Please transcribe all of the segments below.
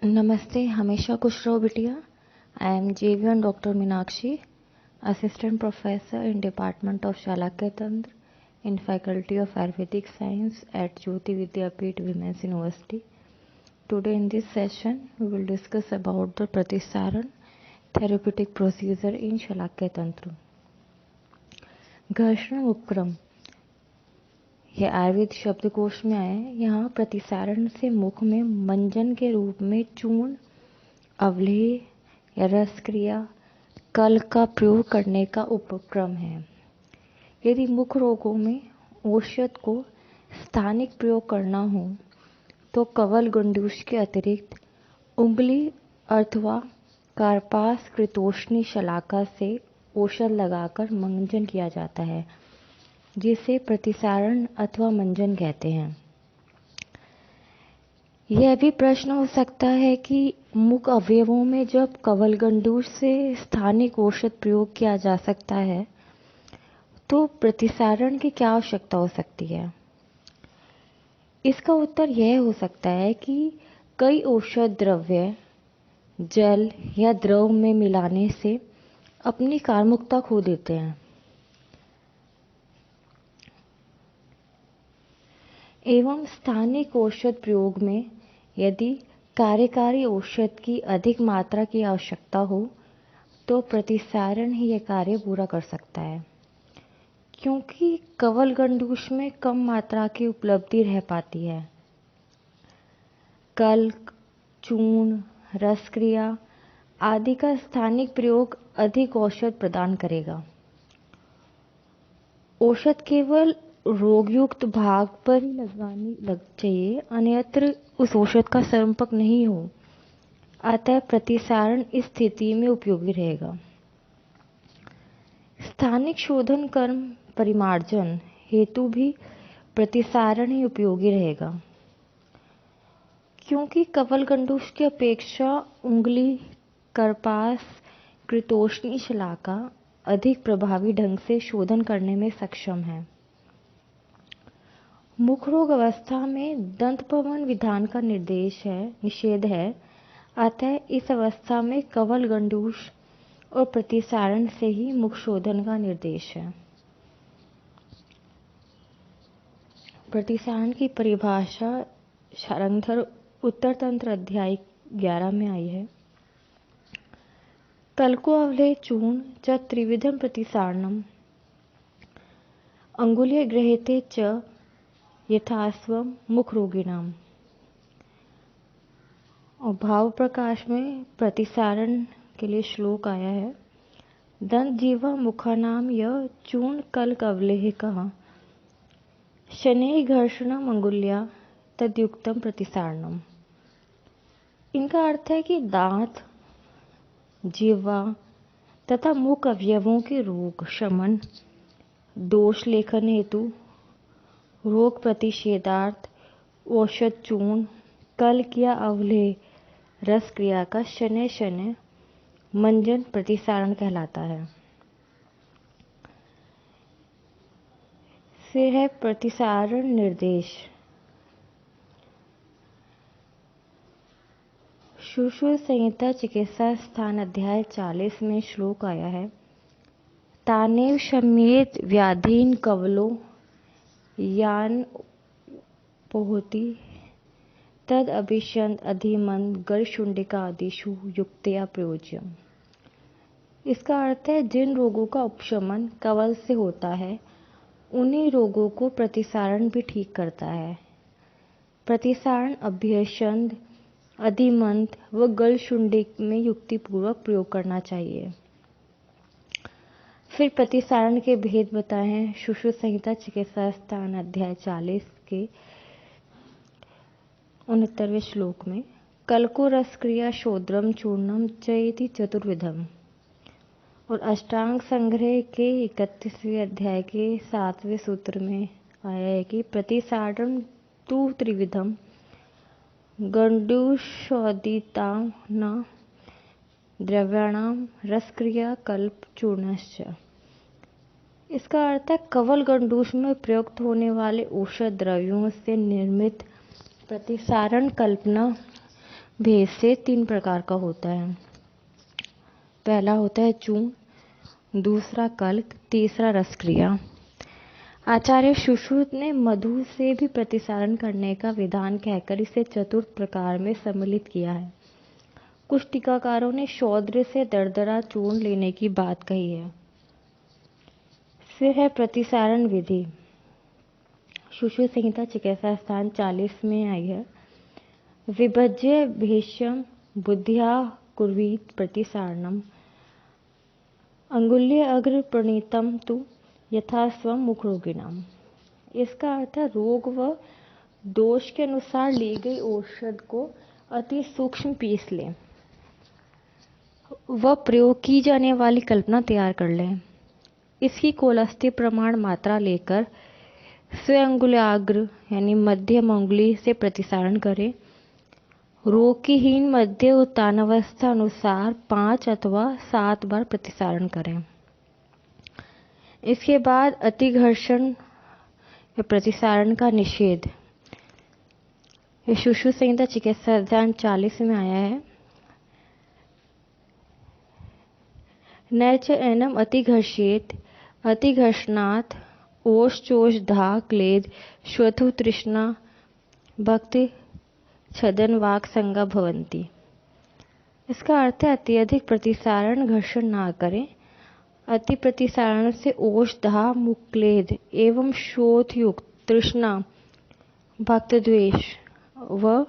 नमस्ते, हमेशा खुश रहो बिटिया। I am JV doctor Meenakshi, assistant professor in department of Shalakya Tantra in faculty of ayurvedic science at Jyoti Vidyapeeth women's university. Today in this session, we will discuss about the Pratisaran therapeutic procedure in Shalakya Tantra. घर्षण उपक्रम यह आयुर्वेद शब्दकोश में आया है. यहाँ प्रतिसारण से मुख में मंजन के रूप में चूर्ण, अवलेह या रस क्रिया, कल का प्रयोग करने का उपक्रम है. यदि मुख रोगों में औषध को स्थानिक प्रयोग करना हो तो कवल गंडूश के अतिरिक्त उंगली अथवा कार्पास कृतोष्णी शलाका से औषध लगाकर मंजन किया जाता है, जिसे प्रतिसारण अथवा मंजन कहते हैं. यह भी प्रश्न हो सकता है कि मुख अवयवों में जब कवलगंडूश से स्थानिक औषध प्रयोग किया जा सकता है तो प्रतिसारण की क्या आवश्यकता हो सकती है. इसका उत्तर यह हो सकता है कि कई औषध द्रव्य जल या द्रव में मिलाने से अपनी कार्मुकता खो देते हैं एवं स्थानिक औषध प्रयोग में यदि कार्यकारी औषध की अधिक मात्रा की आवश्यकता हो तो प्रतिसारण ही यह कार्य पूरा कर सकता है, क्योंकि कवलगंडूश में कम मात्रा की उपलब्धि रह पाती है. कल्क, चूर्ण, रसक्रिया आदि का स्थानिक प्रयोग अधिक औषध प्रदान करेगा. औषध केवल रोगयुक्त भाग पर ही लगानी चाहिए, अन्यत्र उस औषध का संपर्क नहीं हो. अतः प्रतिसारण इस स्थिति में उपयोगी रहेगा. स्थानिक शोधन कर्म परिमार्जन हेतु भी प्रतिसारण ही उपयोगी रहेगा, क्योंकि कवलगंडूश की अपेक्षा उंगली, कार्पास, कृतोष्णी शलाका अधिक प्रभावी ढंग से शोधन करने में सक्षम है. मुख रोग अवस्था में दंतपवन विधान का निषेध है. अतः इस अवस्था में कवलगंडूश और प्रतिसारण से ही मुख शोधन का निर्देश है. प्रतिसारण की परिभाषा शारंगधर उत्तर तंत्र अध्याय 11 में आई है. कल्को अवलेह चूर्ण च त्रिविधम प्रतिसारणम अंगुल्य गृहीते च यथास्वम मुख रोगिणाम. और भाव प्रकाश में प्रतिसारण के लिए श्लोक आया है. दंत जीवा मुखानाम य चूर्ण कल्क अवलेह कहा शनैः घर्षणम अंगुल्या तद्युक्तम प्रतिसारणम. इनका अर्थ है कि दांत, जिह्वा तथा मुख अवयवों के रोग शमन, दोष लेखन हेतु रोग प्रतिषेधार्थ औषध चूर्ण, कल्क या अवलेह रस क्रिया का शनैः शनैः मंजन प्रतिसारण कहलाता है. फिर है प्रतिसारण निर्देश. सुश्रुत संहिता चिकित्सा स्थान अध्याय 40 में श्लोक आया है. तानेव शम्येत व्याधीन कवलो यान पोहति तद अभिषंद अधिमंद गलशुंडिका आदिशु युक्तया प्रयोज्यम. इसका अर्थ है जिन रोगों का उपशमन कवल से होता है उन्हीं रोगों को प्रतिसारण भी ठीक करता है. प्रतिसारण अभ्यसंद, अधिमंद व गलशुंडिक में युक्तिपूर्वक प्रयोग करना चाहिए. फिर प्रतिसारण के भेद बताए हैं सुश्रुत संहिता चिकित्सा स्थान अध्याय 40 के 69वें श्लोक में. कल्को रस क्रिया शोद्रम चूर्णम चेति चतुर्विधम. और अष्टांग संग्रह के 31वें अध्याय के 7वें सूत्र में आया है कि प्रतिसारण तु त्रिविधम गंडूषोदिताना द्रव्याणाम रसक्रिया कल्प चूर्णश्च. इसका अर्थ है कवल गंडूश में प्रयुक्त होने वाले औषध द्रव्यों से निर्मित प्रतिसारण कल्पना भेद से 3 प्रकार का होता है। पहला होता है चूर्ण, दूसरा कल्क, तीसरा रसक्रिया। आचार्य सुश्रुत ने मधु से भी प्रतिसारण करने का विधान कहकर इसे चतुर्थ प्रकार में सम्मिलित किया है। कुछ टीकाकारों ने शौद्र से दरदरा चूर्ण लेने की बात कही है। फिर है प्रतिसारण विधि। सुश्रुत संहिता चिकित्सा स्थान 40 में आई है। विभज्य भेष्यम बुद्धिया कुर्वीत प्रतिसारणम अंगुल्य अग्र प्रणीतम तु यथा स्वम मुखरोगिणाम। इसका अर्थ है रोग व दोष के अनुसार ली गई औषध को अति सूक्ष्म पीस लें व प्रयोग की जाने वाली कल्पना तैयार कर लें। इसकी कोलस्थी प्रमाण मात्रा लेकर स्वअंगुल्याग्र यानी मध्यम अंगुली से प्रतिसारण करें। रोग की हीन मध्य उत्तानावस्था अनुसार 5 अथवा 7 बार प्रतिसारण करें। इसके बाद अतिघर्षण या प्रतिसारण का निषेध सुश्रुत संहिता चिकित्सा अध्याय 40 में आया है। नैच एनम अतिघर्षेत अतिघर्षणात् ओषचोष धा क्लेद श्वथु तृष्णा भक्ति छदन वाक संगा भवंती। इसका अर्थ है अत्यधिक प्रतिसारण घर्षण ना करें। अति प्रतिसारण से ओष दाह मुक्लेद एवं शोथ युक्त तृष्णा भक्त द्वेष व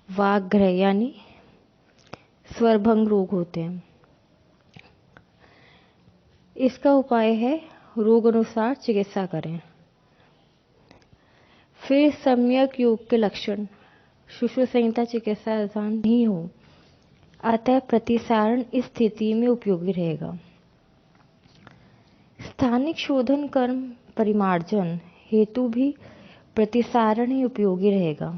वाग्ग्रह यानी स्वरभंग रोग होते हैं। इसका उपाय है रोग अनुसार चिकित्सा करें। फिर सम्यक योग के लक्षण। सुश्रुत संहिता चिकित्सा आसान नहीं हो, अतः प्रतिसारण इस स्थिति में उपयोगी रहेगा। स्थानिक शोधन कर्म परिमार्जन हेतु भी प्रतिसारण ही उपयोगी रहेगा,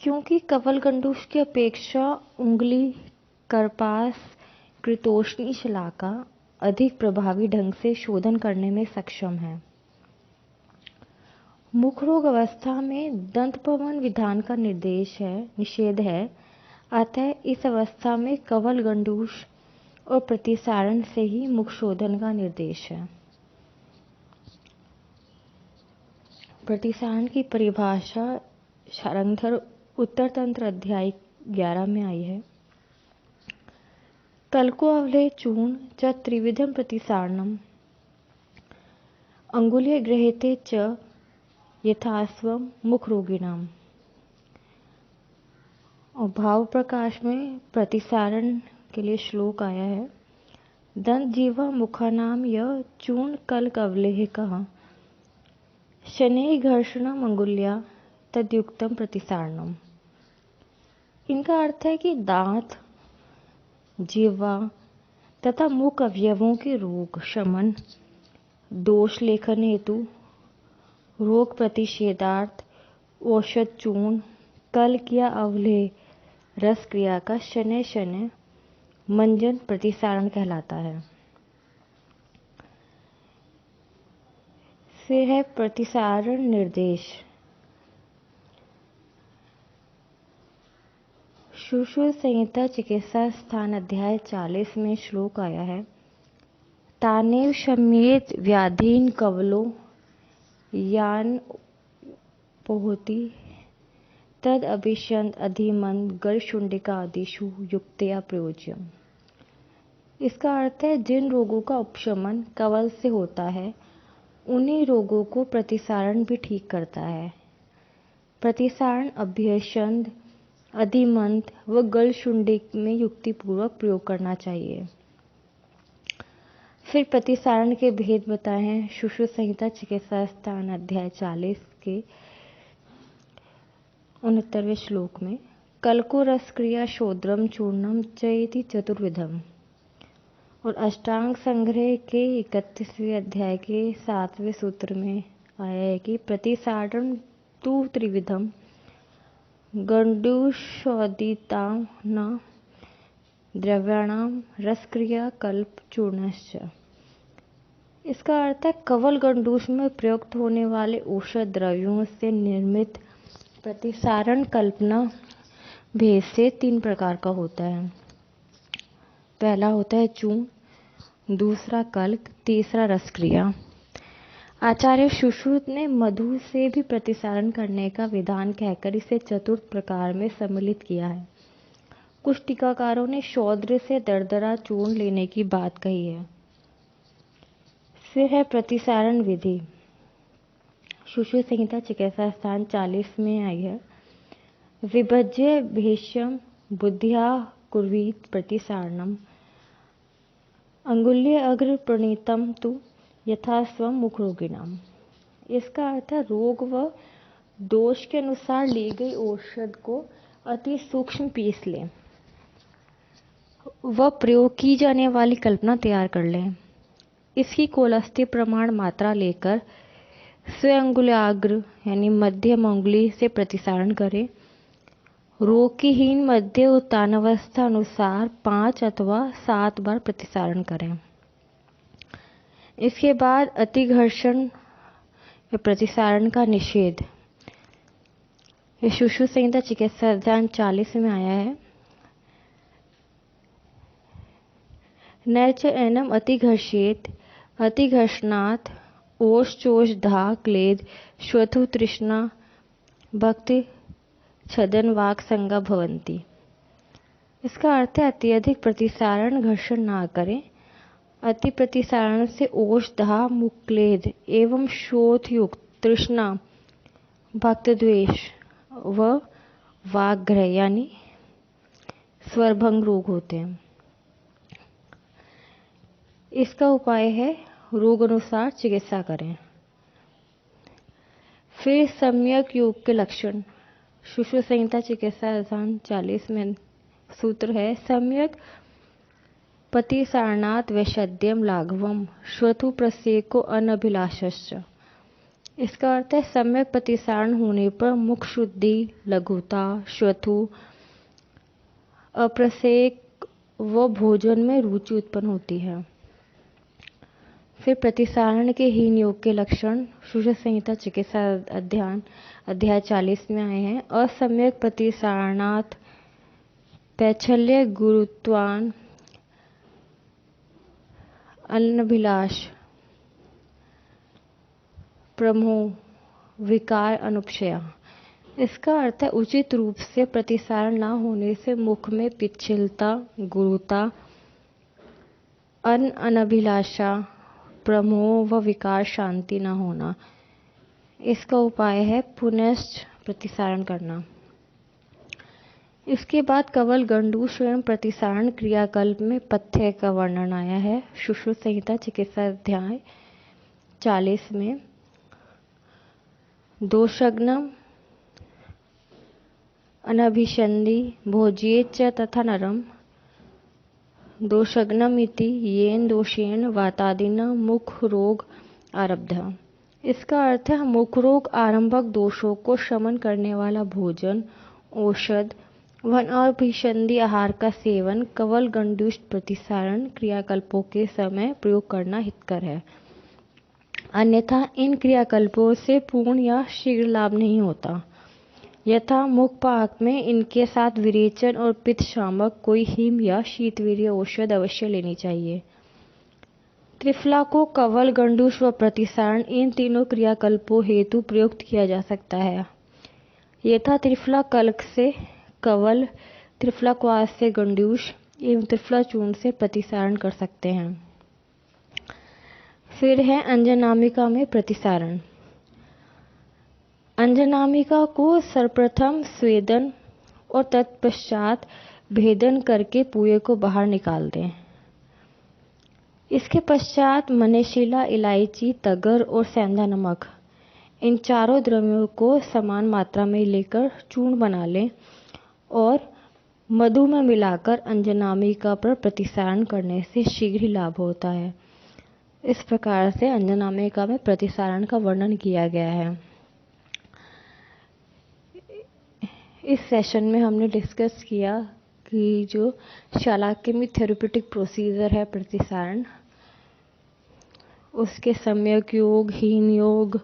क्योंकि कवल गंडूष की अपेक्षा उंगली करपास कृतोष्णी शलाका अधिक प्रभावी ढंग से शोधन करने में सक्षम है। मुख रोग अवस्था में दंतपवन विधान का निषेध है, अतः इस अवस्था में कवल गंडूष और प्रतिसारण से ही मुख शोधन का निर्देश है। प्रतिसारण की परिभाषा शारंगधर उत्तर तंत्र अध्याय 11 में आई है। कल्को अवलेह चूर्ण च त्रिविधम प्रतिसारणम अंगुल्ये गृहीते च यथास्वम मुख रोगिणाम। और भाव प्रकाश में प्रतिसारण के लिए श्लोक आया है। दंत जीवा मुखानाम यह चूर्ण कल्क अवलेह कहा शनै घर्षणम अंगुल्या तद्युक्तम प्रतिसारणम। इनका अर्थ है कि दांत, जीवा तथा मुख अवयवों के रोग शमन, दोष लेखन हेतु रोग प्रतिषेधार्थ औषध चूर्ण कल्क या अवलेह रस क्रिया का शनै शनै मंजन प्रतिसारण कहलाता है। फिर है प्रतिसारण निर्देश। सुश्रुत संहिता चिकित्सा स्थान अध्याय 40 में श्लोक आया है। तानेव शम्येत व्याधीन कवलो यान पोहति तद अभिषंत अधिमंद गलशुंडिका आदिशु युक्तया प्रयोज्यम। इसका अर्थ है जिन रोगों का उपशमन कवल से होता है उन्हीं रोगों को प्रतिसारण भी ठीक करता है। प्रतिसारण अभ्यसंध, अधिमंत व गलशुंडिक में युक्तिपूर्वक प्रयोग करना चाहिए। फिर प्रतिसारण के भेद बताए हैं सुश्रुत संहिता चिकित्सा स्थान अध्याय 40 के 69वें श्लोक में। कल्को रस क्रिया शोद्रम चूर्णम चेति चतुर्विधम। और अष्टांग संग्रह के 31वें अध्याय के 7वें सूत्र में आया है कि प्रतिसारण तु त्रिविधम गंडूषोदिताना द्रव्याणाम रसक्रिया कल्प चूर्णश्च। इसका अर्थ है कवल गंडूष में प्रयुक्त होने वाले औषध द्रव्यों से निर्मित प्रतिसारण कल्पना भेद से 3 प्रकार का होता है। पहला होता है चूर्ण, दूसरा कल्क, तीसरा रसक्रिया। आचार्य सुश्रुत ने मधु से भी प्रतिसारण करने का विधान कहकर इसे चतुर्थ प्रकार में सम्मिलित किया है। कुछ टीकाकारों ने शौद्र से दरदरा चूर्ण लेने की बात कही है। फिर है प्रतिसारण विधि। सुश्रुत संहिता चिकित्सा स्थान 40 में आई है। विभज्य भेष्यम बुद्धिया कुर्वीत प्रतिसारणम अंगुल्य अग्र प्रणीतम तु यथा स्वम मुखरोगिणाम। इसका अर्थ है रोग व दोष के अनुसार ली गई औषध को अति सूक्ष्म पीस लें, वह प्रयोग की जाने वाली कल्पना तैयार कर लें, इसकी कोलस्थी प्रमाण मात्रा लेकर स्वअंगुल्याग्र यानी मध्यम अंगुली से प्रतिसारण करें। रोग की हीन मध्य उत्तानावस्था अनुसार 5 अथवा 7 बार प्रतिसारण करें। इसके बाद अतिघर्षण या प्रतिसारण का निषेध। सुश्रुत संहिता चिकित्सा अध्याय 40 में आया है। नैच एनम अतिघर्षेत अतिघर्षणात् ओषचोष धा क्लेद श्वथु तृष्णा भक्ति छदन वाक संगा भवंती। इसका अर्थ है अत्यधिक प्रतिसारण घर्षण ना करें। अति प्रतिसारण से ओष दाह मुक्लेद एवं शोथ युक्त तृष्णा भक्त द्वेष व वाग्ग्रह यानी स्वरभंग रोग होते हैं। इसका उपाय है रोग अनुसार चिकित्सा करें। फिर सम्यक योग के लक्षण। सुश्रुत संहिता चिकित्सा अध्याय 40 में सूत्र है सम्यक प्रतिसारणात् वैषद्यम लाघवम श्वथु प्रसेको अनभिलाषश्च। इसका अर्थ है सम्यक प्रतिसारण होने पर मुख शुद्धि, लघुता, श्वथु, अप्रसेक व भोजन में रुचि उत्पन्न होती है। फिर प्रतिसारण के हीन योग के लक्षण सुश्रुत संहिता चिकित्सा अध्याय 40 में आए हैं। असम्यक प्रतिसारणात् पैच्छल्य गुरुत्वान अनभिलाष प्रमोह विकार अनुपशया। इसका अर्थ है उचित रूप से प्रतिसारण न होने से मुख में पिच्छलता, गुरुता, अनभिलाषा, प्रमोह व विकार शांति न होना। इसका उपाय है पुनश्च प्रतिसारण करना। इसके बाद कवल गंडूष एवं प्रतिसारण क्रियाकल्प में पथ्य का वर्णन आया है। सुश्रुत संहिता चिकित्सा अध्याय 40 में दोषग्नम अनभिसंधि भोज्येच तथा नरम दोषग्नम इति येन दोषेण वातादिना मुख रोग आरब्ध। इसका अर्थ है मुख रोग आरंभक दोषों को शमन करने वाला भोजन, औषध व अभिसंधि आहार का सेवन कवल गंडूष प्रतिसारण क्रियाकल्पों के समय प्रयोग करना हितकर है। अन्यथा इन क्रियाकल्पों से पूर्ण या शीघ्र लाभ नहीं होता। यथा मुखपाक में इनके साथ विरेचन और पित्त शामक कोई हिम या शीतवीर्य औषध अवश्य लेनी चाहिए। त्रिफला को कवल, गंडूष व प्रतिसारण इन तीनों क्रियाकल्पों हेतु प्रयुक्त किया जा सकता है। यथा त्रिफला कल्क से कवल, त्रिफला क्वास से गंडूष एवं त्रिफला चूर्ण से प्रतिसारण कर सकते हैं। फिर है अंजनामिका में प्रतिसारण। अंजनामिका को सर्वप्रथम स्वेदन और तत्पश्चात भेदन करके पुए को बाहर निकाल दें। इसके पश्चात मनेशिला, इलायची, तगर और सेंधा नमक इन चारों द्रव्यों को समान मात्रा में लेकर चूर्ण बना लें और मधु में मिलाकर अंजनामिका पर प्रतिसारण करने से शीघ्र ही लाभ होता है। इस प्रकार से अंजनामिका में प्रतिसारण का वर्णन किया गया है। इस सेशन में हमने डिस्कस किया कि जो शालाक्य में थेरेप्यूटिक प्रोसीजर है प्रतिसारण, उसके सम्यक योग, हीन योग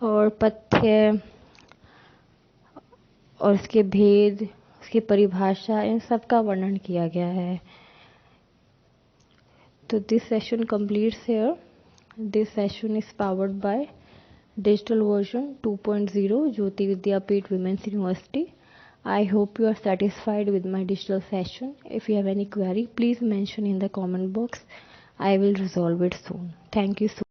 और पथ्य और उसके भेद, इसकी परिभाषा, इन सब का वर्णन किया गया है। तो this session completes here. This session is powered by digital version 2.0 Jyoti Vidyapeeth Women's University. I hope you are satisfied with my digital session. If you have any query, please mention in the comment box. I will resolve it soon. Thank you so much.